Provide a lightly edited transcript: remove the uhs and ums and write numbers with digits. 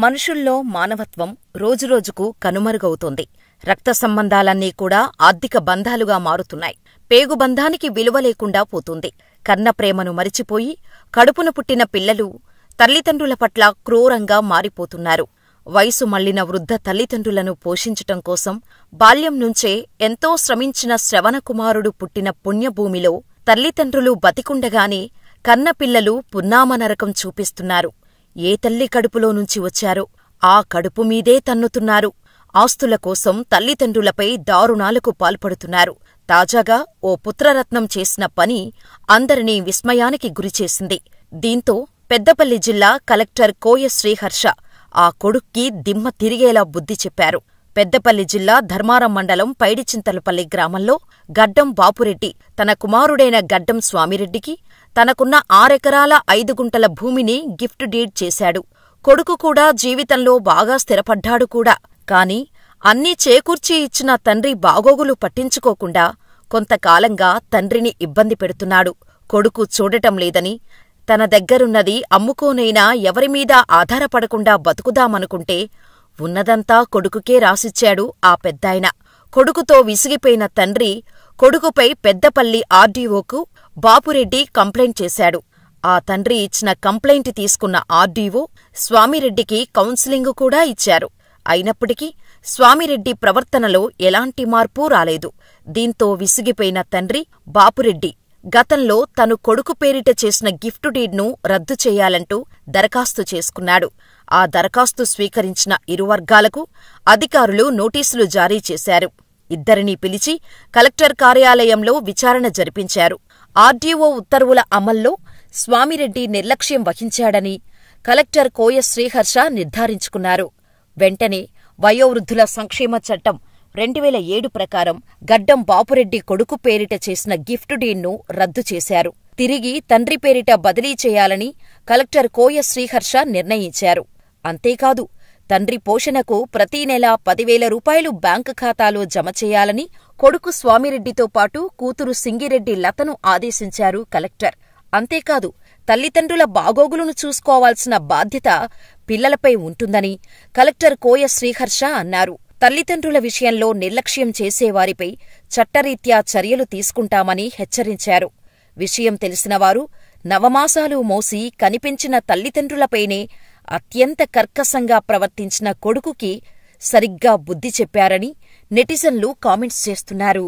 మనుషుల్లో మానవత్వం రోజురోజుకు కనుమరుగవుతోంది. రక్త సంబంధాలన్నీ కూడా ఆర్థిక బంధాలుగా మారుతున్నాయి. పేగుబంధానికి విలువ లేకుండా పోతుంది. కన్నప్రేమను మరిచిపోయి కడుపున పుట్టిన పిల్లలు తల్లిదండ్రుల పట్ల క్రూరంగా మారిపోతున్నారు. వయసు మళ్లిన వృద్ధ తల్లిదండ్రులను పోషించటం కోసం బాల్యం నుంచే ఎంతో శ్రమించిన శ్రవణకుమారుడు పుట్టిన పుణ్యభూమిలో తల్లిదండ్రులు బతికుండగానే కన్నపిల్లలు పున్నామనరకం చూపిస్తున్నారు. ఏ తల్లి కడుపులో నుంచి వచ్చారో ఆ కడుపు మీదే తన్నుతున్నారు. ఆస్తుల కోసం తల్లిదండ్రులపై దారుణాలకు పాల్పడుతున్నారు. తాజాగా ఓ పుత్రరత్నం చేసిన పని అందరినీ విస్మయానికి గురిచేసింది. దీంతో పెద్దపల్లి జిల్లా కలెక్టర్ కోయ శ్రీహర్ష ఆ కొడుక్కి దిమ్మ తిరిగేలా బుద్ధి చెప్పారు. పెద్దపల్లి జిల్లా ధర్మారం మండలం పైడిచింతలపల్లి గ్రామంలో గడ్డం బాపురెడ్డి తన కుమారుడైన గడ్డం స్వామిరెడ్డికి తనకున్న 6 ఎకరాల 5 గుంటల భూమిని గిఫ్ట్ డీడ్ చేశాడు. కొడుకు కూడా జీవితంలో బాగా స్థిరపడ్డాడు కూడా. కాని అన్నీ చేకూర్చి ఇచ్చిన తండ్రి బాగోగులు పట్టించుకోకుండా కొంతకాలంగా తండ్రిని ఇబ్బంది పెడుతున్నాడు. కొడుకు చూడటం లేదని, తన దగ్గరున్నది అమ్ముకోనైనా ఎవరిమీదా ఆధారపడకుండా బతుకుదామనుకుంటే ఉన్నదంతా కొడుకుకే రాసిచ్చాడు ఆ పెద్దాయన. కొడుకుతో విసిగిపోయిన తండ్రి కొడుకుపై పెద్దపల్లి ఆర్డీఓకు బాపురెడ్డి కంప్లైంట్ చేశాడు. ఆ తండ్రి ఇచ్చిన కంప్లైంట్ తీసుకున్న ఆర్డీఓ స్వామిరెడ్డికి కౌన్సిలింగు కూడా ఇచ్చారు. అయినప్పటికీ స్వామిరెడ్డి ప్రవర్తనలో ఎలాంటి మార్పూ రాలేదు. దీంతో విసిగిపోయిన తండ్రి బాపురెడ్డి గతంలో తను కొడుకు పేరిట చేసిన గిఫ్ట్ డీడ్ను రద్దు చేయాలంటూ దరఖాస్తు చేసుకున్నాడు. ఆ దరఖాస్తు స్వీకరించిన ఇరు వర్గాలకు అధికారులు నోటీసులు జారీ చేశారు. ఇద్దరినీ పిలిచి కలెక్టర్ కార్యాలయంలో విచారణ జరిపించారు. ఆర్డీఓ ఉత్తర్వుల అమల్లో స్వామిరెడ్డి నిర్లక్ష్యం వహించాడని కలెక్టర్ కోయ శ్రీహర్ష నిర్ధారించుకున్నారు. వెంటనే వయోవృద్ధుల సంక్షేమ చట్టం 2007 ప్రకారం గడ్డం బాపురెడ్డి కొడుకు పేరిట చేసిన గిఫ్ట్ డీడ్ను రద్దు చేశారు. తిరిగి తండ్రి పేరిట బదిలీ చేయాలని కలెక్టర్ కోయ శ్రీహర్ష నిర్ణయించారు. అంతేకాదు, తండ్రి పోషణకు ప్రతీ నెలా 10,000 రూపాయలు బ్యాంకు ఖాతాలో జమ చేయాలని కొడుకు స్వామిరెడ్డితో పాటు కూతురు సింగిరెడ్డి లతను ఆదేశించారు కలెక్టర్. అంతేకాదు, తల్లిదండ్రుల బాగోగులను చూసుకోవాల్సిన బాధ్యత పిల్లలపై ఉంటుందని కలెక్టర్ కోయ శ్రీహర్ష అన్నారు. తల్లిదండ్రుల విషయంలో నిర్లక్ష్యం చేసేవారిపై చట్టరీత్యా చర్యలు తీసుకుంటామని హెచ్చరించారు. విషయం తెలిసినవారు నవమాసాలు మోసి కనిపించిన తల్లిదండ్రులపైనే అత్యంత కర్కశంగా ప్రవర్తించిన కొడుకుకి సరిగ్గా బుద్ధి చెప్పారని నెటిజన్లు కామెంట్స్ చేస్తున్నారు.